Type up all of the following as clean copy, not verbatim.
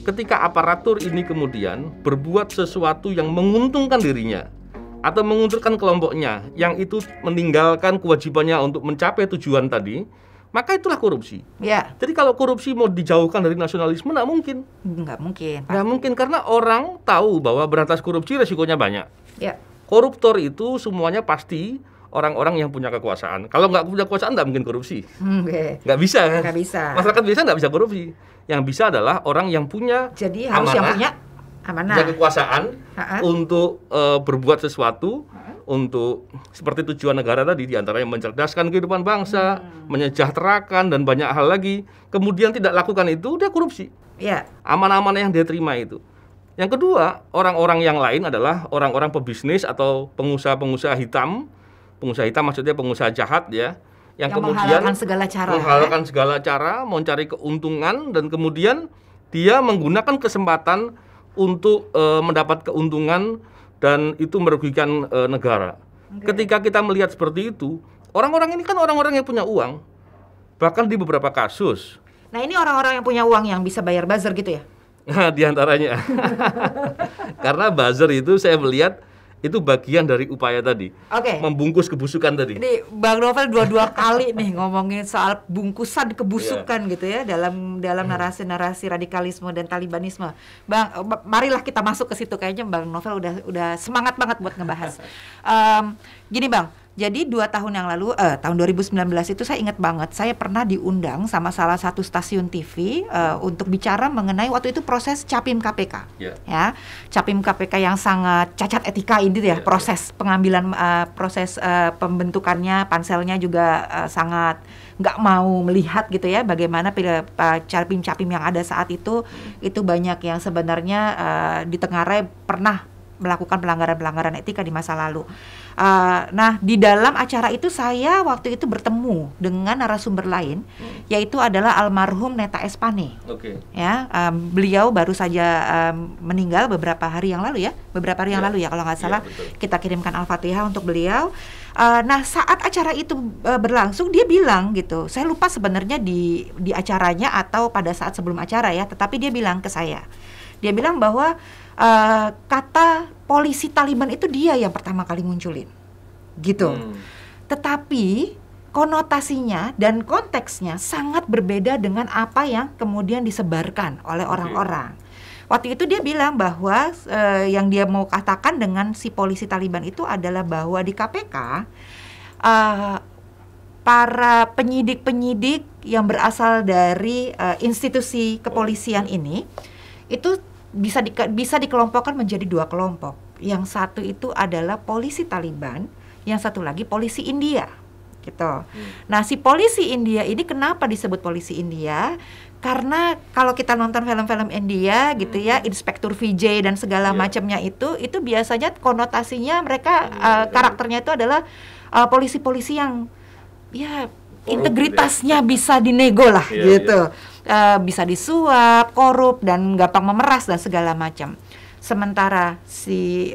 ketika aparatur ini kemudian berbuat sesuatu yang menguntungkan dirinya atau menguntungkan kelompoknya, yang itu meninggalkan kewajibannya untuk mencapai tujuan tadi, maka itulah korupsi. Ya. Jadi kalau korupsi mau dijauhkan dari nasionalisme, nggak mungkin. Nggak mungkin. Nggak mungkin, karena orang tahu bahwa berantas korupsi resikonya banyak. Ya. Koruptor itu semuanya pasti orang-orang yang punya kekuasaan. Kalau nggak punya kekuasaan, nggak mungkin korupsi. Nggak bisa kan? Nggak bisa. Masyarakat biasa nggak bisa korupsi. Yang bisa adalah orang yang punya Jadi harus yang punya amanah, punya kekuasaan untuk berbuat sesuatu untuk seperti tujuan negara tadi, diantaranya mencerdaskan kehidupan bangsa, menyejahterakan, dan banyak hal lagi. Kemudian tidak lakukan itu, dia korupsi. Ya. Amanah-amanah yang dia terima itu. Yang kedua, orang-orang yang lain adalah orang-orang pebisnis atau pengusaha-pengusaha hitam. Pengusaha hitam maksudnya pengusaha jahat ya, yang kemudian menghalalkan segala cara, menghalalkan segala cara, mencari keuntungan, dan kemudian dia menggunakan kesempatan untuk mendapat keuntungan, dan itu merugikan negara. Ketika kita melihat seperti itu, orang-orang ini kan orang-orang yang punya uang. Bahkan di beberapa kasus. Nah, ini orang-orang yang punya uang yang bisa bayar buzzer gitu ya? Nah, diantaranya. Karena buzzer itu saya melihat itu bagian dari upaya tadi. Membungkus kebusukan tadi. Ini Bang Novel dua kali nih ngomongin soal bungkusan kebusukan gitu ya dalam narasi-narasi radikalisme dan talibanisme. Bang, marilah kita masuk ke situ. Kayaknya Bang Novel udah semangat banget buat ngebahas. Gini Bang, jadi 2 tahun yang lalu, tahun 2019 itu saya ingat banget, saya pernah diundang sama salah satu stasiun TV untuk bicara mengenai waktu itu proses Capim KPK. Ya, Capim KPK yang sangat cacat etika ini ya, proses pengambilan, proses pembentukannya, panselnya juga sangat nggak mau melihat gitu ya, bagaimana Capim-Capim yang ada saat itu banyak yang sebenarnya ditengarai pernah melakukan pelanggaran-pelanggaran etika di masa lalu. Nah, di dalam acara itu saya waktu itu bertemu dengan narasumber lain, yaitu adalah almarhum Neta Espane. Ya, beliau baru saja meninggal beberapa hari yang lalu ya, kalau nggak salah. Kita kirimkan Al-Fatihah untuk beliau. Nah, saat acara itu berlangsung, dia bilang gitu, saya lupa sebenarnya di acaranya atau pada saat sebelum acara ya, tetapi dia bilang ke saya, dia bilang bahwa kata polisi Taliban itu dia yang pertama kali munculin, gitu. Tetapi konotasinya dan konteksnya sangat berbeda dengan apa yang kemudian disebarkan oleh orang-orang. Waktu itu dia bilang bahwa yang dia mau katakan dengan si polisi Taliban itu adalah bahwa di KPK para penyidik-penyidik yang berasal dari institusi kepolisian ini itu bisa dikelompokkan menjadi 2 kelompok. Yang satu itu adalah polisi Taliban, yang satu lagi polisi India, gitu. Nah, si polisi India ini kenapa disebut polisi India? Karena kalau kita nonton film-film India gitu ya, Inspektur Vijay dan segala macamnya itu biasanya konotasinya mereka karakternya itu adalah polisi-polisi yang ya integritasnya bisa dinego lah gitu. Bisa disuap, korup, dan gampang memeras dan segala macam. Sementara si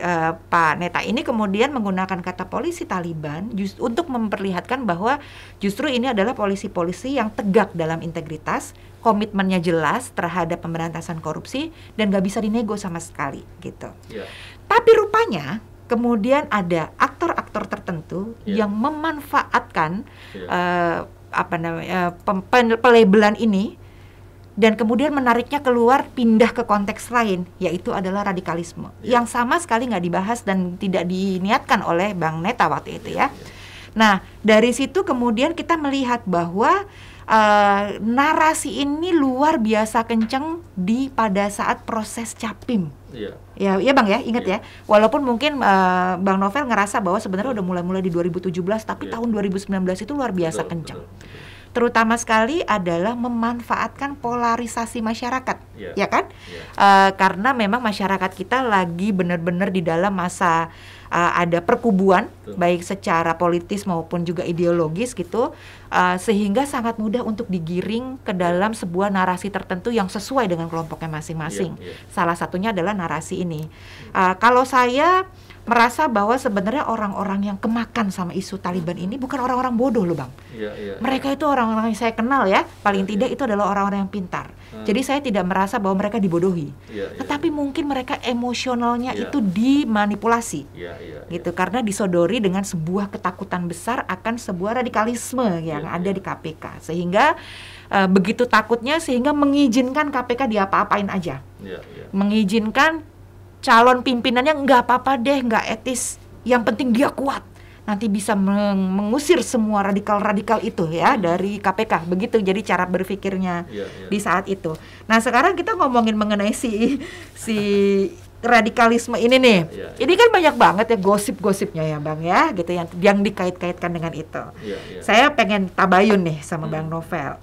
Pak Neta ini kemudian menggunakan kata polisi Taliban untuk memperlihatkan bahwa justru ini adalah polisi-polisi yang tegak dalam integritas, komitmennya jelas terhadap pemberantasan korupsi, dan gak bisa dinego sama sekali gitu. Tapi rupanya kemudian ada aktor-aktor tertentu yang memanfaatkan pelabelan ini dan kemudian menariknya keluar, pindah ke konteks lain, yaitu adalah radikalisme yang sama sekali nggak dibahas dan tidak diniatkan oleh Bang Neta waktu itu ya. Nah, dari situ kemudian kita melihat bahwa narasi ini luar biasa kenceng pada saat proses Capim. Ya Bang ya, ingat ya. Walaupun mungkin Bang Novel ngerasa bahwa sebenarnya udah mulai di 2017, tapi tahun 2019 itu luar biasa kenceng. Terutama sekali adalah memanfaatkan polarisasi masyarakat, ya kan? Karena memang masyarakat kita lagi benar-benar di dalam masa ada perkubuan, baik secara politis maupun juga ideologis gitu, sehingga sangat mudah untuk digiring ke dalam sebuah narasi tertentu yang sesuai dengan kelompoknya masing-masing. Salah satunya adalah narasi ini. Kalau saya merasa bahwa sebenarnya orang-orang yang kemakan sama isu Taliban ini bukan orang-orang bodoh loh Bang. Mereka itu orang-orang yang saya kenal ya, paling tidak itu adalah orang-orang yang pintar. Jadi saya tidak merasa bahwa mereka dibodohi. Tetapi mungkin mereka emosionalnya itu dimanipulasi. Gitu, karena disodori dengan sebuah ketakutan besar akan sebuah radikalisme yang ada di KPK. Sehingga begitu takutnya sehingga mengizinkan KPK diapa-apain aja. Mengizinkan calon pimpinannya nggak apa-apa deh, nggak etis, yang penting dia kuat, nanti bisa mengusir semua radikal-radikal itu ya dari KPK. Begitu jadi cara berpikirnya di saat itu. Nah sekarang kita ngomongin mengenai si radikalisme ini nih. Ini kan banyak banget ya gosip-gosipnya ya Bang ya, gitu yang dikait-kaitkan dengan itu. Saya pengen tabayun nih sama Bang Novel.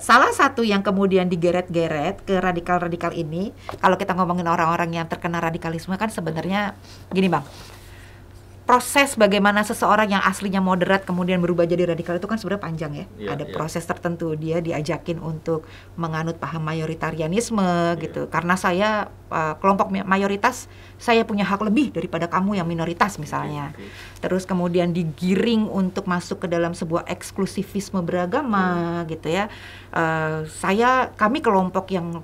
Salah satu yang kemudian digeret-geret ke radikal-radikal ini, kalau kita ngomongin orang-orang yang terkena radikalisme kan sebenarnya gini Bang, proses bagaimana seseorang yang aslinya moderat kemudian berubah jadi radikal itu kan sebenarnya panjang ya. Ada proses tertentu, dia diajakin untuk menganut paham mayoritarianisme gitu. Karena saya kelompok mayoritas, saya punya hak lebih daripada kamu yang minoritas misalnya. Terus kemudian digiring untuk masuk ke dalam sebuah eksklusivisme beragama gitu ya. Kami kelompok yang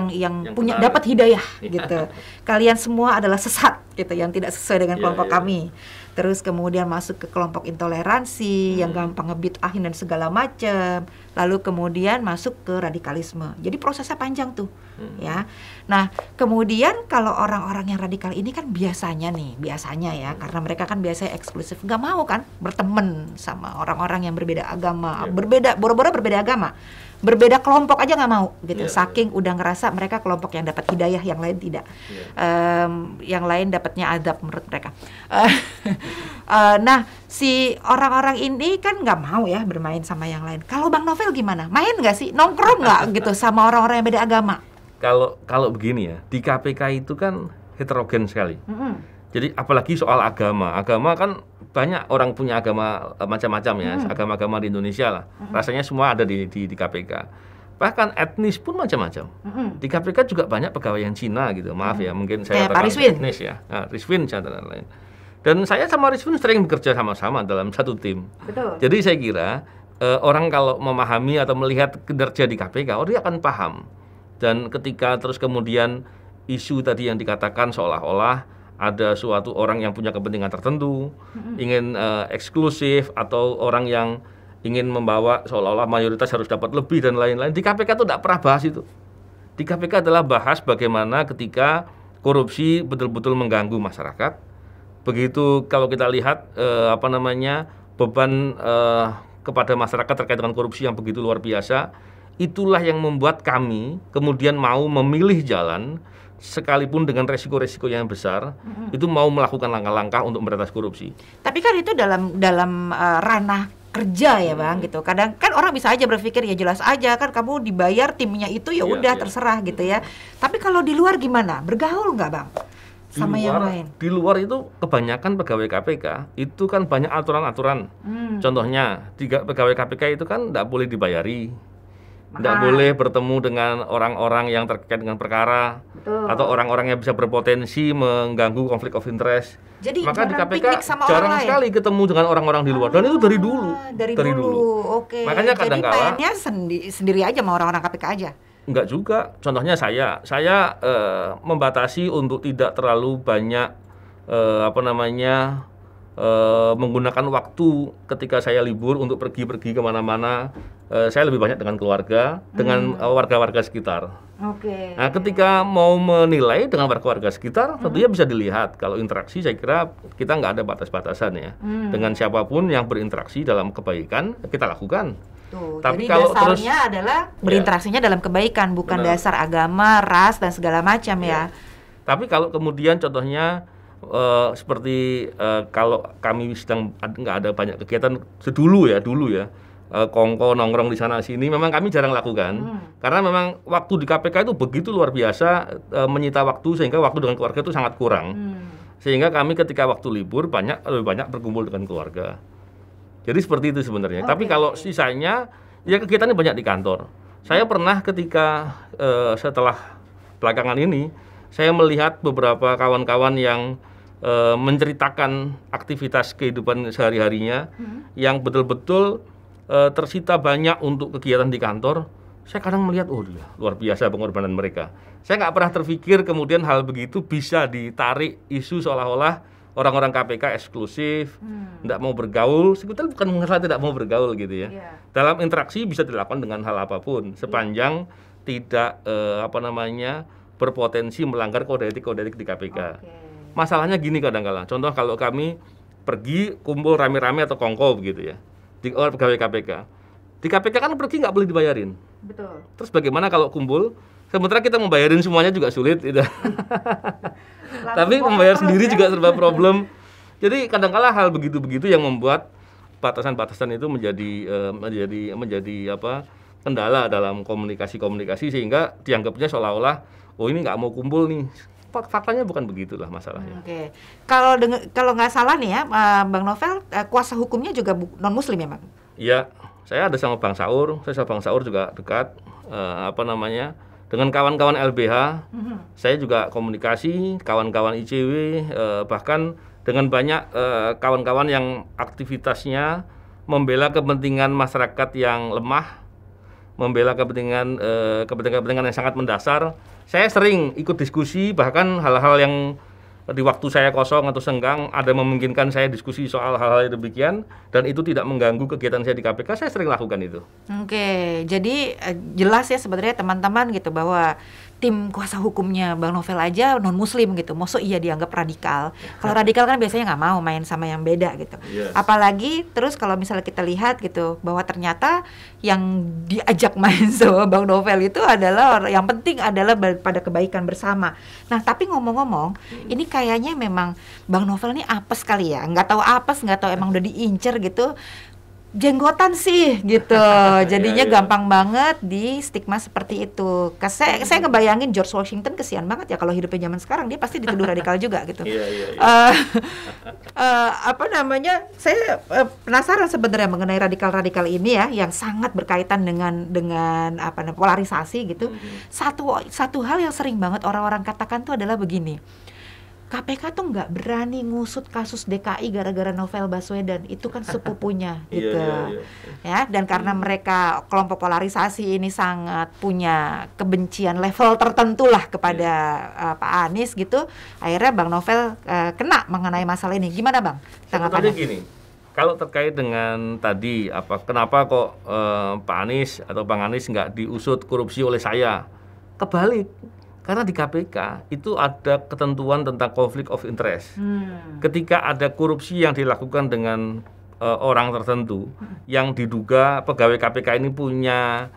yang punya dapat hidayah gitu. Kalian semua adalah sesat gitu, yang tidak sesuai dengan kelompok kami. Terus kemudian masuk ke kelompok intoleransi yang gampang ngebid'ahin dan segala macam. Lalu kemudian masuk ke radikalisme. Jadi prosesnya panjang tuh, ya. Nah, kemudian kalau orang-orang yang radikal ini kan biasanya ya, karena mereka kan biasanya eksklusif, nggak mau kan berteman sama orang-orang yang berbeda agama, boro-boro berbeda agama. Berbeda kelompok aja nggak mau gitu, saking udah ngerasa mereka kelompok yang dapat hidayah, yang lain tidak, yang lain dapatnya azab menurut mereka. Nah, si orang-orang ini kan nggak mau ya bermain sama yang lain. Kalau Bang Novel gimana? Main nggak sih, nongkrong nggak gitu sama orang-orang yang beda agama? Kalau begini ya, di KPK itu kan heterogen sekali. Jadi apalagi soal agama kan banyak orang punya agama macam-macam ya, agama-agama di Indonesia lah. Rasanya semua ada di KPK. Bahkan etnis pun macam-macam. Di KPK juga banyak pegawai yang Cina gitu. Maaf ya, mungkin saya terlalu etnis ya. Nah, Rizwin dan lain-lain. Dan saya sama Rizwin sering bekerja sama-sama dalam satu tim. Betul. Jadi saya kira orang kalau memahami atau melihat kinerja di KPK, dia akan paham. Dan ketika terus kemudian isu tadi yang dikatakan seolah-olah ada suatu orang yang punya kepentingan tertentu, ingin eksklusif, atau orang yang ingin membawa seolah-olah mayoritas harus dapat lebih dan lain-lain. Di KPK itu tidak pernah bahas itu. Di KPK adalah bahas bagaimana ketika korupsi betul-betul mengganggu masyarakat. Begitu kalau kita lihat beban kepada masyarakat terkait dengan korupsi yang begitu luar biasa, itulah yang membuat kami kemudian mau memilih jalan sekalipun dengan resiko-resiko yang besar, itu mau melakukan langkah-langkah untuk memberantas korupsi. Tapi kan itu dalam ranah kerja ya Bang gitu. Kadang kan orang bisa aja berpikir ya jelas aja kan kamu dibayar timnya itu ya udah terserah gitu ya. Tapi kalau di luar gimana? Bergaul nggak Bang sama yang lain? Di luar itu kebanyakan pegawai KPK itu kan banyak aturan-aturan. Contohnya pegawai KPK itu kan nggak boleh dibayari. Tidak boleh bertemu dengan orang-orang yang terkait dengan perkara. Betul. Atau orang-orang yang bisa berpotensi mengganggu konflik of interest. Jadi maka di KPK jarang sekali ketemu dengan orang-orang di luar. Dan itu dari dulu. Dari dulu. Oke. Makanya kadang-kala jadi mainnya sendiri aja sama orang-orang KPK aja. Enggak juga. Contohnya saya membatasi untuk tidak terlalu banyak menggunakan waktu ketika saya libur untuk pergi-pergi kemana-mana. Saya lebih banyak dengan keluarga, dengan warga-warga sekitar. Oke. Nah, ketika mau menilai dengan warga-warga sekitar, tentunya bisa dilihat. Kalau interaksi, saya kira kita nggak ada batas-batasan ya. Dengan siapapun yang berinteraksi dalam kebaikan, kita lakukan. Tuh, tapi jadi kalau dasarnya adalah berinteraksinya dalam kebaikan, bukan dasar agama, ras, dan segala macam ya. Tapi kalau kemudian contohnya seperti kalau kami sedang nggak ada banyak kegiatan dulu ya kongko nongkrong di sana sini, memang kami jarang lakukan karena memang waktu di KPK itu begitu luar biasa, menyita waktu sehingga waktu dengan keluarga itu sangat kurang. Sehingga kami ketika waktu libur lebih banyak berkumpul dengan keluarga. Jadi seperti itu sebenarnya. Tapi kalau sisanya ya kegiatannya banyak di kantor. Saya pernah ketika setelah belakangan ini saya melihat beberapa kawan-kawan yang menceritakan aktivitas kehidupan sehari-harinya yang betul-betul tersita banyak untuk kegiatan di kantor. Saya kadang melihat, oh luar biasa pengorbanan mereka. Saya nggak pernah terpikir kemudian hal begitu bisa ditarik isu seolah-olah orang-orang KPK eksklusif, tidak mau bergaul. Sebetulnya bukan masalah tidak mau bergaul gitu ya. Dalam interaksi bisa dilakukan dengan hal apapun, sepanjang tidak berpotensi melanggar kode etik di KPK. Masalahnya gini kadang-kala, contoh kalau kami pergi kumpul rame-rame atau kongko begitu ya, di pegawai KPK. Di KPK kan pergi nggak boleh dibayarin. Betul. Terus bagaimana kalau kumpul? Sementara kita membayarin semuanya juga sulit gitu. Tapi membayar sendiri juga serba problem. Jadi kadang-kala hal begitu-begitu yang membuat batasan-batasan itu menjadi kendala dalam komunikasi sehingga dianggapnya seolah-olah oh ini nggak mau kumpul nih. Faktanya bukan begitulah masalahnya. Oke. Kalau nggak salah nih ya, Bang Novel, kuasa hukumnya juga non Muslim ya, Bang? Iya, saya ada sama Bang Saur. Saya sama Bang Saur juga dekat. Dengan kawan-kawan LBH, saya juga komunikasi, kawan-kawan ICW, bahkan dengan banyak kawan-kawan yang aktivitasnya membela kepentingan masyarakat yang lemah, membela kepentingan yang sangat mendasar. Saya sering ikut diskusi, bahkan hal-hal yang di waktu saya kosong atau senggang ada memungkinkan saya diskusi soal hal-hal demikian, dan itu tidak mengganggu kegiatan saya di KPK, saya sering lakukan itu. Oke, jadi jelas ya sebenarnya teman-teman gitu bahwa tim kuasa hukumnya Bang Novel aja non Muslim gitu, maksud iya dianggap radikal. Kalau radikal kan biasanya nggak mau main sama yang beda gitu. Yes. Apalagi terus kalau misalnya kita lihat gitu bahwa ternyata yang diajak main sama Bang Novel itu adalah yang penting adalah pada kebaikan bersama. Nah tapi ngomong-ngomong, ini kayaknya memang Bang Novel ini apes kali ya, nggak tahu apes, nggak tahu emang udah diincer gitu. Jenggotan sih gitu, jadinya gampang banget di stigma seperti itu. Saya ngebayangin George Washington kesian banget ya kalau hidupnya zaman sekarang, dia pasti dituduh radikal juga gitu. Saya penasaran sebenarnya mengenai radikal-radikal ini ya, yang sangat berkaitan dengan polarisasi gitu. Satu hal yang sering banget orang-orang katakan tuh adalah begini. KPK tuh nggak berani ngusut kasus DKI gara-gara Novel Baswedan, itu kan sepupunya gitu. Ya, dan karena mereka kelompok polarisasi ini sangat punya kebencian level tertentu lah kepada Pak Anies gitu, akhirnya Bang Novel kena mengenai masalah ini. Gimana Bang tanggapannya? Gini, kalau terkait dengan tadi kenapa kok Pak Anies atau Bang Anies nggak diusut korupsi oleh saya? Kebalik. Karena di KPK itu ada ketentuan tentang konflik of interest. Ketika ada korupsi yang dilakukan dengan orang tertentu yang diduga pegawai KPK ini punya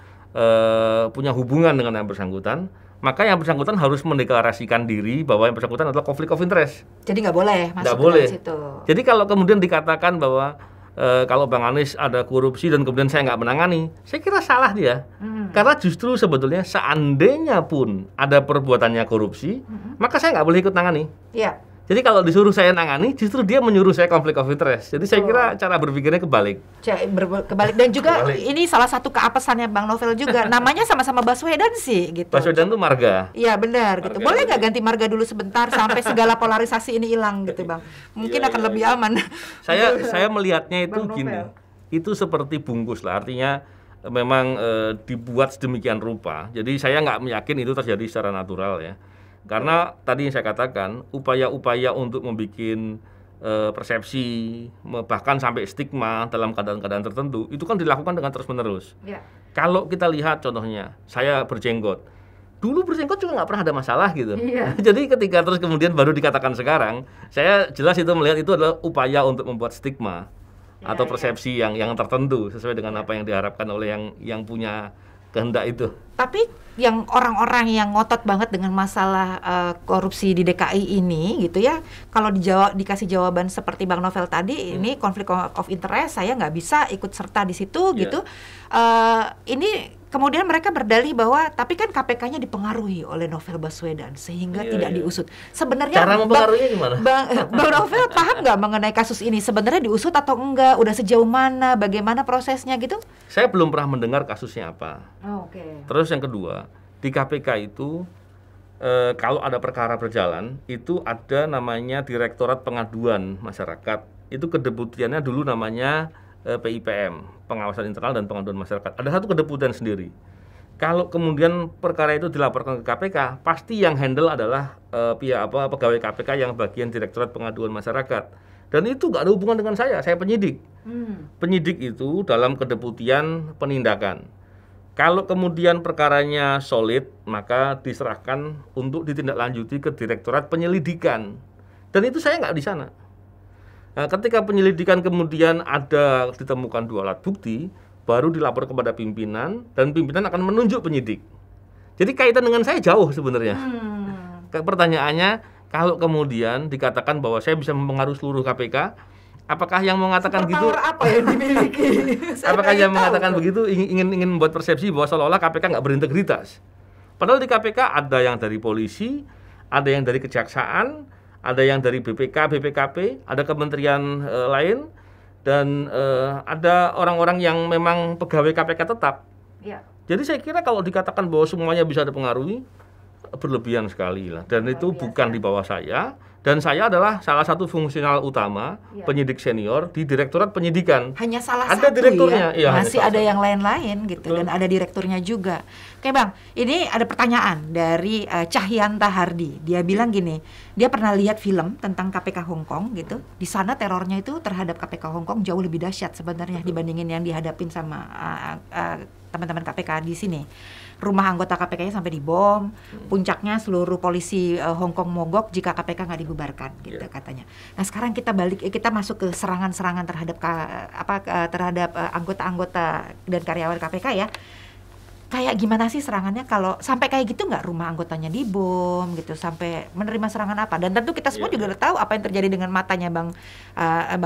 hubungan dengan yang bersangkutan, maka yang bersangkutan harus mendeklarasikan diri bahwa yang bersangkutan adalah konflik of interest. Jadi nggak boleh masuk ke situ. Jadi kalau kemudian dikatakan bahwa kalau Bang Anies ada korupsi dan kemudian saya nggak menangani, saya kira salah dia. Karena justru sebetulnya seandainya pun ada perbuatannya korupsi, maka saya nggak boleh ikut nangani. Iya. Jadi kalau disuruh saya nangani, justru dia menyuruh saya konflik of interest. Jadi saya kira cara berpikirnya kebalik. Kebalik. Dan juga ini salah satu keapesannya Bang Novel juga. Namanya sama-sama Baswedan sih gitu. Baswedan tuh marga. Iya benar gitu. Boleh nggak ganti marga dulu sebentar sampai segala polarisasi ini hilang gitu Bang. Mungkin akan lebih aman. Saya melihatnya itu gini. Itu seperti bungkus lah. Artinya memang dibuat sedemikian rupa. Jadi saya nggak meyakin itu terjadi secara natural ya. Karena tadi yang saya katakan, upaya-upaya untuk membuat persepsi, bahkan sampai stigma dalam keadaan-keadaan tertentu, itu kan dilakukan dengan terus-menerus. Kalau kita lihat contohnya, saya berjenggot. Dulu berjenggot juga nggak pernah ada masalah gitu. Jadi ketika terus kemudian baru dikatakan sekarang, saya jelas itu melihat itu adalah upaya untuk membuat stigma atau persepsi yang tertentu sesuai dengan apa yang diharapkan oleh yang punya kehendak itu. Tapi yang orang-orang yang ngotot banget dengan masalah korupsi di DKI ini gitu ya, kalau dikasih jawaban seperti Bang Novel tadi, ini konflik of interest, saya nggak bisa ikut serta di situ gitu. Ini kemudian mereka berdalih bahwa tapi kan KPK-nya dipengaruhi oleh Novel Baswedan sehingga tidak diusut. Sebenarnya cara mempengaruhinya gimana? Bang Novel paham nggak mengenai kasus ini? Sebenarnya diusut atau enggak? Udah sejauh mana? Bagaimana prosesnya gitu? Saya belum pernah mendengar kasusnya apa. Oke. Terus yang kedua, di KPK itu kalau ada perkara berjalan, itu ada namanya Direktorat Pengaduan Masyarakat. Itu kedeputiannya dulu namanya PIPM, Pengawasan Internal dan Pengaduan Masyarakat. Ada satu kedeputian sendiri. Kalau kemudian perkara itu dilaporkan ke KPK, pasti yang handle adalah pegawai KPK yang bagian Direktorat Pengaduan Masyarakat. Dan itu nggak ada hubungan dengan saya penyidik. Penyidik itu dalam kedeputian penindakan. Kalau kemudian perkaranya solid, maka diserahkan untuk ditindaklanjuti ke Direktorat Penyelidikan. Dan itu saya nggak di sana. Nah, ketika penyelidikan kemudian ada ditemukan 2 alat bukti, baru dilapor kepada pimpinan, dan pimpinan akan menunjuk penyidik. Jadi kaitan dengan saya jauh sebenarnya. Pertanyaannya, kalau kemudian dikatakan bahwa saya bisa mempengaruhi seluruh KPK, apakah yang mengatakan gitu? Apa yang dimiliki? Apakah yang mengatakan begitu ingin membuat persepsi bahwa seolah-olah KPK nggak berintegritas? Padahal di KPK ada yang dari polisi, ada yang dari kejaksaan, ada yang dari BPK, BPKP, ada kementerian lain, dan ada orang-orang yang memang pegawai KPK tetap. Ya. Jadi saya kira kalau dikatakan bahwa semuanya bisa dipengaruhi, berlebihan sekali lah. Dan itu bukan di bawah saya. Dan saya adalah salah satu fungsional utama penyidik senior di Direktorat Penyidikan. Hanya salah ada satu direkturnya, ya, masih ada satu. yang lain-lain gitu. Betul. Dan ada direkturnya juga. Oke Bang, ini ada pertanyaan dari Cahyanta Hardi. Dia bilang gini, dia pernah lihat film tentang KPK Hong Kong gitu. Di sana terornya itu terhadap KPK Hong Kong jauh lebih dahsyat sebenarnya dibandingin yang dihadapin sama teman-teman KPK di sini. Rumah anggota KPK-nya sampai dibom, puncaknya seluruh polisi Hong Kong mogok jika KPK nggak dibubarkan, gitu katanya. Nah sekarang kita masuk ke serangan-serangan terhadap terhadap anggota-anggota dan karyawan KPK ya. Kayak gimana sih serangannya kalau sampai kayak gitu nggak rumah anggotanya dibom gitu, sampai menerima serangan apa? Dan tentu kita semua juga udah tahu apa yang terjadi dengan matanya Bang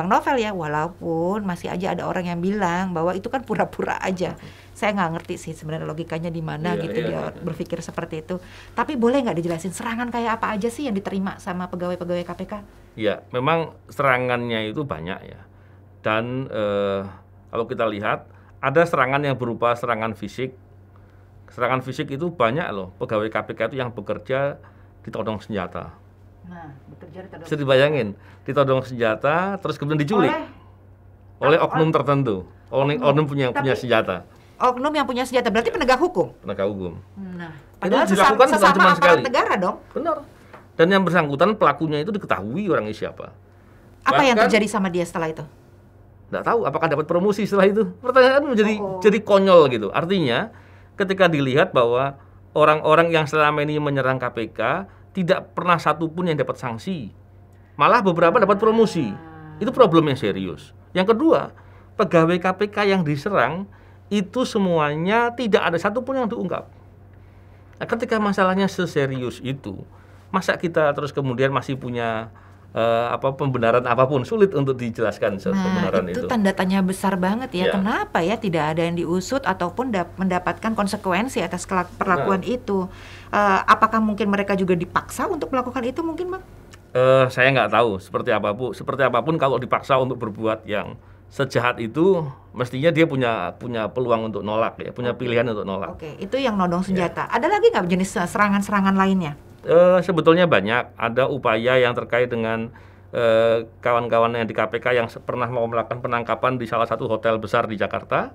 Novel ya, walaupun masih aja ada orang yang bilang bahwa itu kan pura-pura aja. Saya nggak ngerti sih sebenarnya logikanya di mana dia berpikir seperti itu. Tapi boleh nggak dijelasin serangan kayak apa aja sih yang diterima sama pegawai-pegawai KPK? Ya, memang serangannya itu banyak ya. Dan kalau kita lihat ada serangan yang berupa serangan fisik. Serangan fisik itu banyak loh, pegawai KPK itu yang bekerja ditodong senjata. Nah, bekerja ditodong bisa dibayangin, ditodong senjata, terus kemudian diculik oleh oknum tertentu, oknum punya senjata. Oknum yang punya senjata, berarti penegak hukum? Penegak hukum. Nah, padahal itu dilakukan bukan cuma sekali. Negara dong? Benar. Dan yang bersangkutan pelakunya itu diketahui orangnya siapa. Apa yang terjadi sama dia setelah itu? Nggak tahu, apakah dapat promosi setelah itu? Pertanyaan jadi konyol gitu. Artinya, ketika dilihat bahwa orang-orang yang selama ini menyerang KPK tidak pernah satupun yang dapat sanksi, malah beberapa dapat promosi. Itu problemnya serius. Yang kedua, pegawai KPK yang diserang itu semuanya tidak ada satupun yang diungkap. Nah, ketika masalahnya seserius itu, masa kita terus kemudian masih punya pembenaran apapun, sulit untuk dijelaskan kebenaran itu. Itu tanda tanya besar banget ya. Kenapa ya tidak ada yang diusut ataupun mendapatkan konsekuensi atas perlakuan itu? Apakah mungkin mereka juga dipaksa untuk melakukan itu mungkin, Bang? Saya nggak tahu seperti apapun kalau dipaksa untuk berbuat yang sejahat itu, mestinya dia punya peluang untuk nolak ya, punya pilihan untuk nolak. Oke, itu yang nodong senjata. Ada lagi nggak jenis serangan-serangan lainnya? Sebetulnya banyak. Ada upaya yang terkait dengan kawan-kawan yang di KPK yang pernah mau melakukan penangkapan di salah satu hotel besar di Jakarta,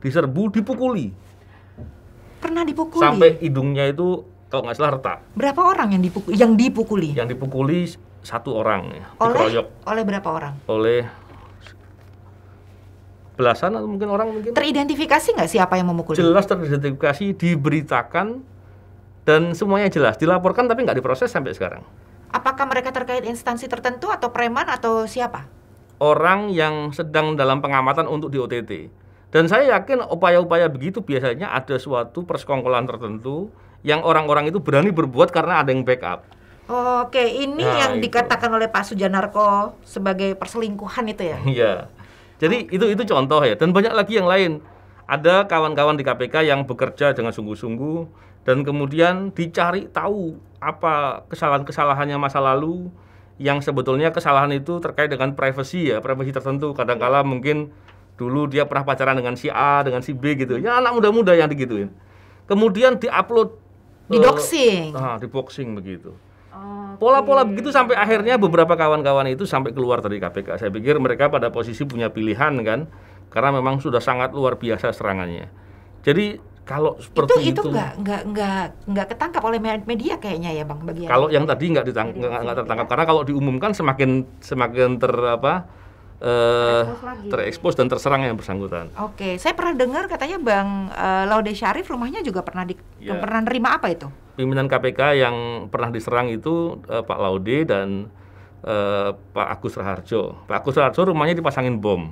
diserbu, dipukuli. Pernah dipukuli? Sampai hidungnya itu kalau nggak salah retak. Berapa orang yang dipukuli? Yang dipukuli 1 orang ya, dikeroyok. Oleh berapa orang? Oleh belasan atau mungkin orang mungkin. Teridentifikasi nggak siapa yang memukuli? Jelas teridentifikasi, diberitakan, dan semuanya jelas, dilaporkan tapi nggak diproses sampai sekarang. Apakah mereka terkait instansi tertentu atau preman atau siapa? Orang yang sedang dalam pengamatan untuk di OTT. Dan saya yakin upaya-upaya begitu biasanya ada suatu persekongkolan tertentu yang orang-orang itu berani berbuat karena ada yang backup. Oke, ini yang dikatakan oleh Pak Sujanarko sebagai perselingkuhan itu ya? Iya. Jadi itu contoh ya. Dan banyak lagi yang lain. Ada kawan-kawan di KPK yang bekerja dengan sungguh-sungguh dan kemudian dicari tahu apa kesalahan-kesalahannya masa lalu yang sebetulnya kesalahan itu terkait dengan privasi tertentu. Kadang-kala mungkin dulu dia pernah pacaran dengan si A, dengan si B gitu. Ya anak muda-muda yang digituin. Kemudian diupload Didoxing. Diboxing begitu. Oke. Pola-pola begitu sampai akhirnya beberapa kawan-kawan itu sampai keluar dari KPK. Saya pikir mereka pada posisi punya pilihan kan, karena memang sudah sangat luar biasa serangannya. Jadi kalau seperti itu nggak ketangkap oleh media kayaknya ya Bang bagian. Kalau yang tadi nggak tertangkap, karena kalau diumumkan semakin terekspos dan terserang yang bersangkutan. Oke, saya pernah dengar katanya Bang Laude Syarif rumahnya juga pernah pernah nerima apa itu? Pimpinan KPK yang pernah diserang itu Pak Laude dan Pak Agus Raharjo. Pak Agus Raharjo rumahnya dipasangin bom.